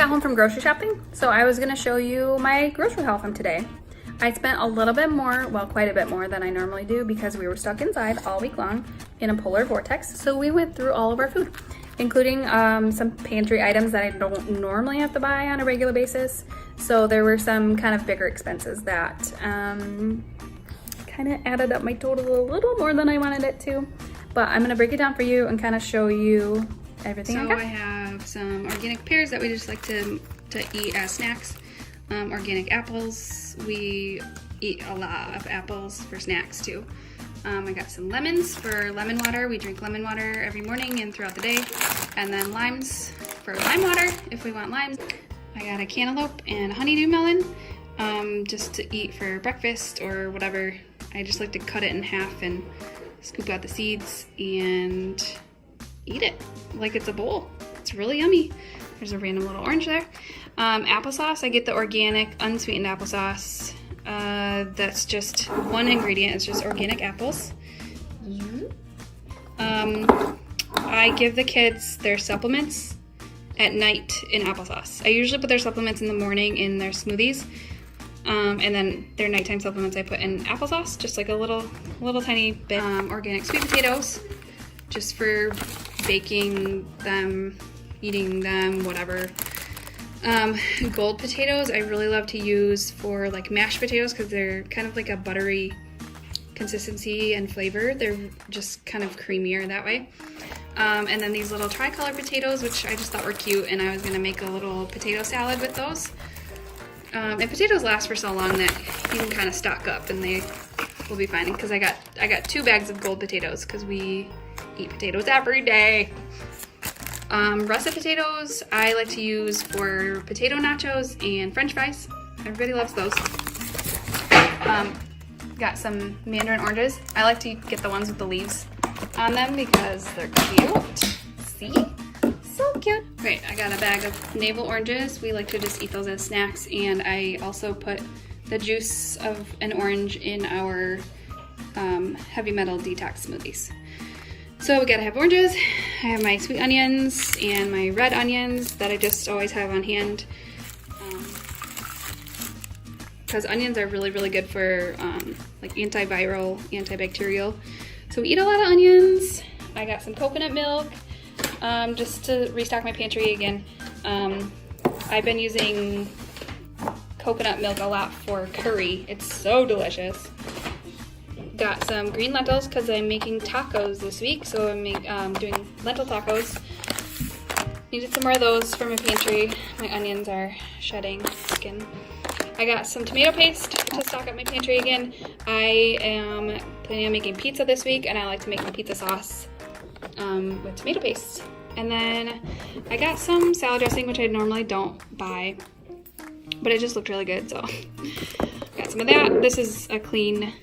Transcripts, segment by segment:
got home from grocery shopping, so I was gonna show you my grocery haul from today. I spent a little bit more, well, quite a bit more than I normally do because we were stuck inside all week long in a polar vortex. So we went through all of our food, including some pantry items that I don't normally have to buy on a regular basis. So there were some kind of bigger expenses that kind of added up my total a little more than I wanted it to. But I'm gonna break it down for you and kind of show you everything I got. So I have some organic pears that we just like to eat as snacks. Organic apples. We eat a lot of apples for snacks too. I got some lemons for lemon water. We drink lemon water every morning and throughout the day. And then limes for lime water if we want limes. I got a cantaloupe and a honeydew melon just to eat for breakfast or whatever. I just like to cut it in half and scoop out the seeds and eat it like it's a bowl. It's really yummy. There's a random little orange there. Applesauce, I get the organic unsweetened applesauce. That's just one ingredient, it's just organic apples. I give the kids their supplements at night in applesauce. I usually put their supplements in the morning in their smoothies. And then their nighttime supplements I put in applesauce, just like a little tiny bit. Organic sweet potatoes, just for baking them, eating them, whatever. Gold potatoes I really love to use for like mashed potatoes because they're kind of like a buttery consistency and flavor. They're just kind of creamier that way. And then these little tricolor potatoes, which I just thought were cute, and I was gonna make a little potato salad with those. And potatoes last for so long that you can kind of stock up and they will be fine. Because I got 2 bags of gold potatoes because we eat potatoes every day. Russet potatoes I like to use for potato nachos and french fries. Everybody loves those. Got some mandarin oranges. I like to get the ones with the leaves on them because they're cute. See? So cute. Right, I got a bag of navel oranges. We like to just eat those as snacks, and I also put the juice of an orange in our heavy metal detox smoothies. So we gotta have oranges. I have my sweet onions and my red onions that I just always have on hand. Because onions are really, really good for like antiviral, antibacterial. So we eat a lot of onions. I got some coconut milk just to restock my pantry again. I've been using coconut milk a lot for curry. It's so delicious. Got some green lentils because I'm making tacos this week, so I'm doing lentil tacos. Needed some more of those for my pantry. My onions are shedding skin. I got some tomato paste to stock up my pantry again. I am planning on making pizza this week, and I like to make my pizza sauce with tomato paste. And then I got some salad dressing, which I normally don't buy, but it just looked really good, so got some of that. This is a clean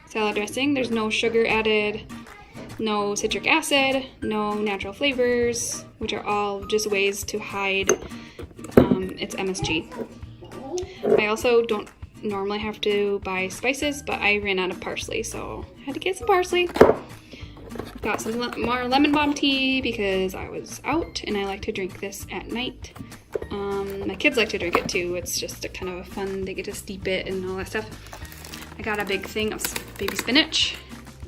salad dressing. There's no sugar added, no citric acid, no natural flavors, which are all just ways to hide its MSG. I also don't normally have to buy spices, but I ran out of parsley, so I had to get some parsley. Got some more lemon balm tea because I was out and I like to drink this at night. My kids like to drink it too. It's just a kind of a fun, they get to steep it and all that stuff. I got a big thing of baby spinach,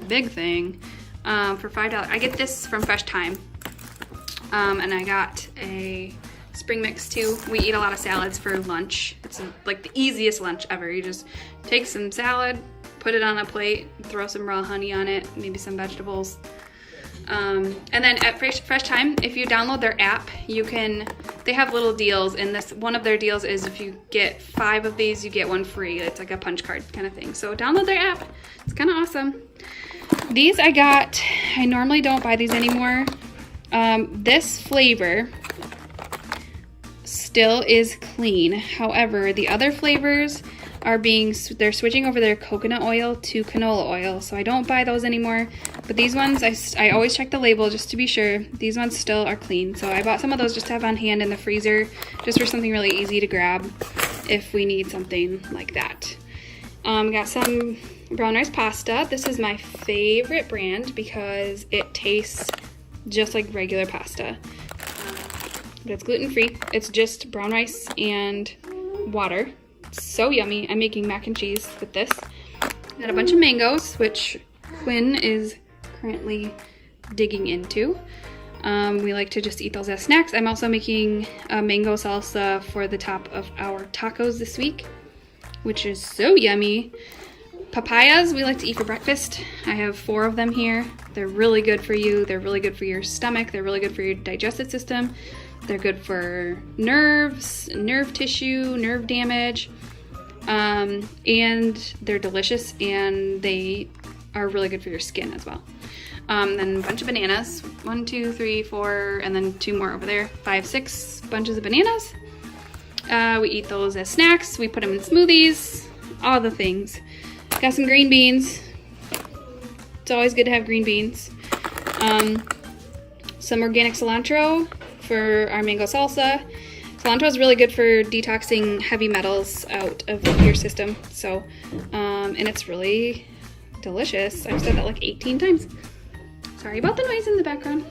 big thing, for $5. I get this from Fresh Thyme, and I got a spring mix too. We eat a lot of salads for lunch. It's like the easiest lunch ever. You just take some salad, put it on a plate, throw some raw honey on it, maybe some vegetables. And then at Fresh Thyme, if you download their app, they have little deals, and one of their deals is if you get 5 of these, you get 1 free. It's like a punch card kind of thing. So download their app. It's kind of awesome. These I got, I normally don't buy these anymore. This flavor still is clean. However, the other flavors they're switching over their coconut oil to canola oil, so I don't buy those anymore. But these ones, I always check the label just to be sure. These ones still are clean, so I bought some of those just to have on hand in the freezer, just for something really easy to grab if we need something like that. Got some brown rice pasta. This is my favorite brand because it tastes just like regular pasta. but it's gluten-free. It's just brown rice and water. It's so yummy. I'm making mac and cheese with this. Got a bunch of mangoes, which Quinn is currently digging into. We like to just eat those as snacks. I'm also making a mango salsa for the top of our tacos this week, which is so yummy. Papayas we like to eat for breakfast. I have 4 of them here. They're really good for you. They're really good for your stomach. They're really good for your digestive system. They're good for nerves, nerve tissue, nerve damage. And they're delicious, and they are really good for your skin as well. Then a bunch of bananas, 1, 2, 3, 4, and then 2 more over there, 5, 6 bunches of bananas. We eat those as snacks. We put them in smoothies, all the things. Got some green beans. It's always good to have green beans. Some organic cilantro for our mango salsa. Cilantro is really good for detoxing heavy metals out of your system. So, and it's really delicious. I've said that like 18 times. Sorry about the noise in the background.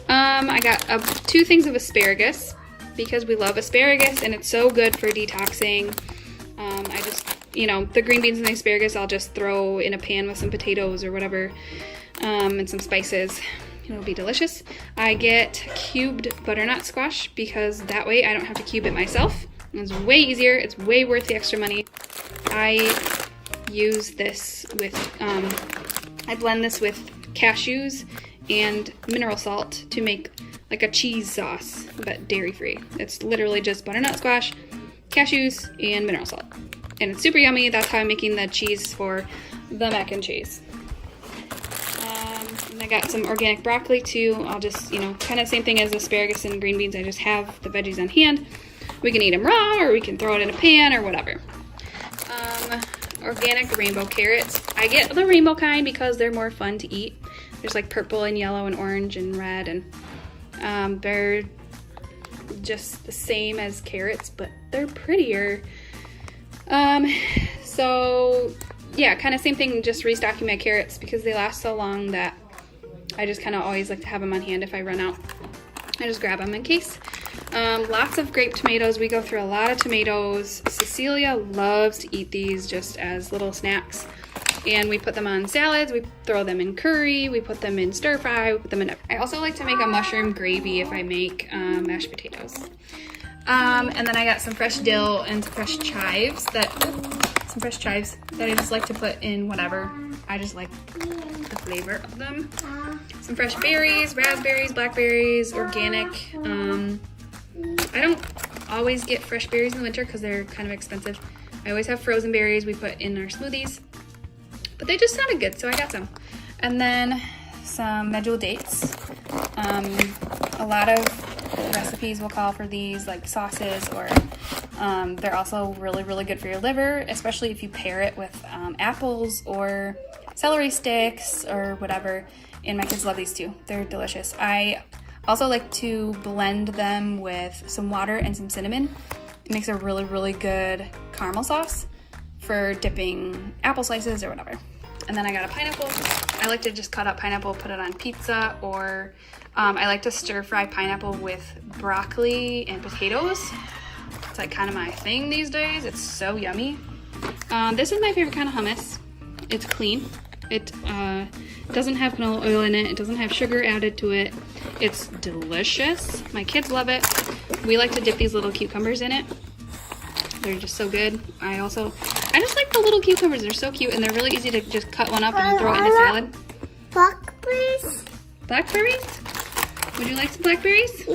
I got 2 things of asparagus because we love asparagus and it's so good for detoxing. I just, you know, the green beans and the asparagus I'll just throw in a pan with some potatoes or whatever, and some spices. It'll be delicious. I get cubed butternut squash because that way I don't have to cube it myself. It's way easier. It's way worth the extra money. I use this with, I blend this with cashews and mineral salt to make like a cheese sauce, but dairy-free. It's literally just butternut squash, cashews, and mineral salt. And it's super yummy. That's how I'm making the cheese for the mac and cheese. And I got some organic broccoli too. I'll just, you know, kind of same thing as asparagus and green beans. I just have the veggies on hand. We can eat them raw or we can throw it in a pan or whatever. Organic rainbow carrots. I get the rainbow kind because they're more fun to eat. There's like purple and yellow and orange and red, and they're just the same as carrots, but they're prettier. So yeah, kind of same thing, just restocking my carrots because they last so long that I just kind of always like to have them on hand. If I run out, I just grab them in case. Lots of grape tomatoes. We go through a lot of tomatoes. Cecilia loves to eat these just as little snacks. And we put them on salads, we throw them in curry, we put them in stir fry, we put them in everything. I also like to make a mushroom gravy if I make mashed potatoes. And then I got some fresh dill and some fresh chives that I just like to put in whatever. I just like the flavor of them. Some fresh berries, raspberries, blackberries, organic. I don't always get fresh berries in the winter because they're kind of expensive. I always have frozen berries we put in our smoothies. But they just sounded good, so I got some. And then some medjool dates. A lot of recipes will call for these, like sauces, or they're also really, really good for your liver, especially if you pair it with apples or celery sticks or whatever. And my kids love these too. They're delicious. I also like to blend them with some water and some cinnamon. It makes a really, really good caramel sauce for dipping apple slices or whatever. And then I got a pineapple. I like to just cut up pineapple, put it on pizza, or I like to stir fry pineapple with broccoli and potatoes. It's like kind of my thing these days. It's so yummy. This is my favorite kind of hummus. It's clean. It doesn't have canola oil in it. It doesn't have sugar added to it. It's delicious. My kids love it. We like to dip these little cucumbers in it. They're just so good. I just like the little cucumbers. They're so cute, and they're really easy to just cut one up and throw it in a salad. Blackberries? Blackberries? Would you like some blackberries?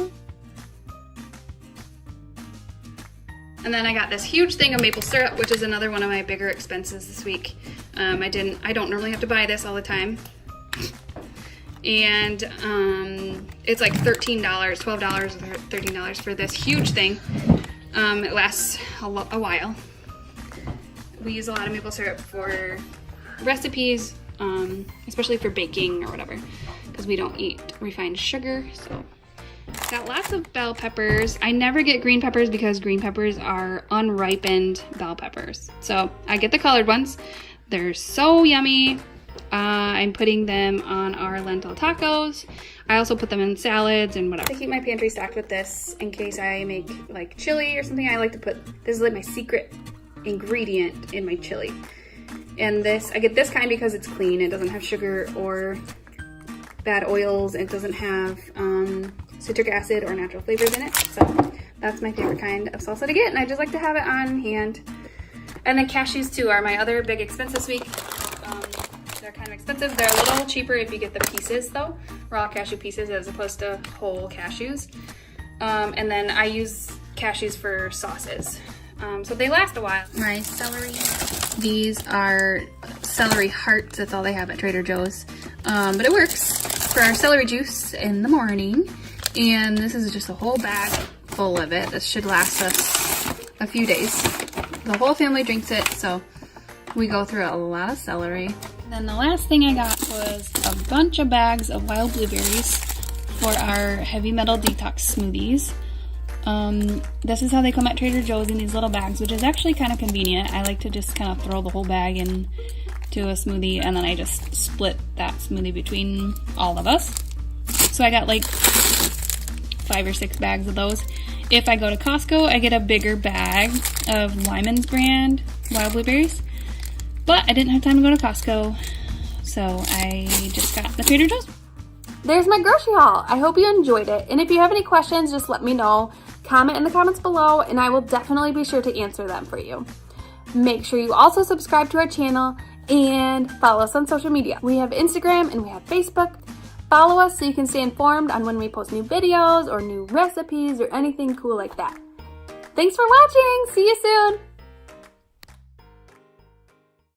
And then I got this huge thing of maple syrup, which is another one of my bigger expenses this week. I don't normally have to buy this all the time. And it's like $13, $12 or $13 for this huge thing. It lasts a while. We use a lot of maple syrup for recipes, especially for baking or whatever, because we don't eat refined sugar. So got lots of bell peppers. I never get green peppers because green peppers are unripened bell peppers. So I get the colored ones. They're so yummy. I'm putting them on our lentil tacos. I also put them in salads and whatever. I keep my pantry stocked with this in case I make like chili or something. I like to put, this is like my secret ingredient in my chili. And this, I get this kind because it's clean. It doesn't have sugar or bad oils. It doesn't have citric acid or natural flavors in it. So that's my favorite kind of salsa to get, and I just like to have it on hand. And then cashews too are my other big expense this week. They're kind of expensive. They're a little cheaper if you get the pieces though, raw cashew pieces as opposed to whole cashews. And then I use cashews for sauces. So they last a while. My celery. These are celery hearts. That's all they have at Trader Joe's. But it works for our celery juice in the morning. And this is just a whole bag full of it. This should last us a few days. The whole family drinks it, so we go through a lot of celery. And then the last thing I got was a bunch of bags of wild blueberries for our heavy metal detox smoothies. This is how they come at Trader Joe's in these little bags, which is actually kind of convenient. I like to just kind of throw the whole bag into a smoothie, and then I just split that smoothie between all of us. So I got like 5 or 6 bags of those. If I go to Costco, I get a bigger bag of Lyman's brand wild blueberries. But I didn't have time to go to Costco, so I just got the Trader Joe's. There's my grocery haul. I hope you enjoyed it. And if you have any questions, just let me know. Comment in the comments below, and I will definitely be sure to answer them for you. Make sure you also subscribe to our channel and follow us on social media. We have Instagram and we have Facebook. Follow us so you can stay informed on when we post new videos or new recipes or anything cool like that. Thanks for watching. See you soon.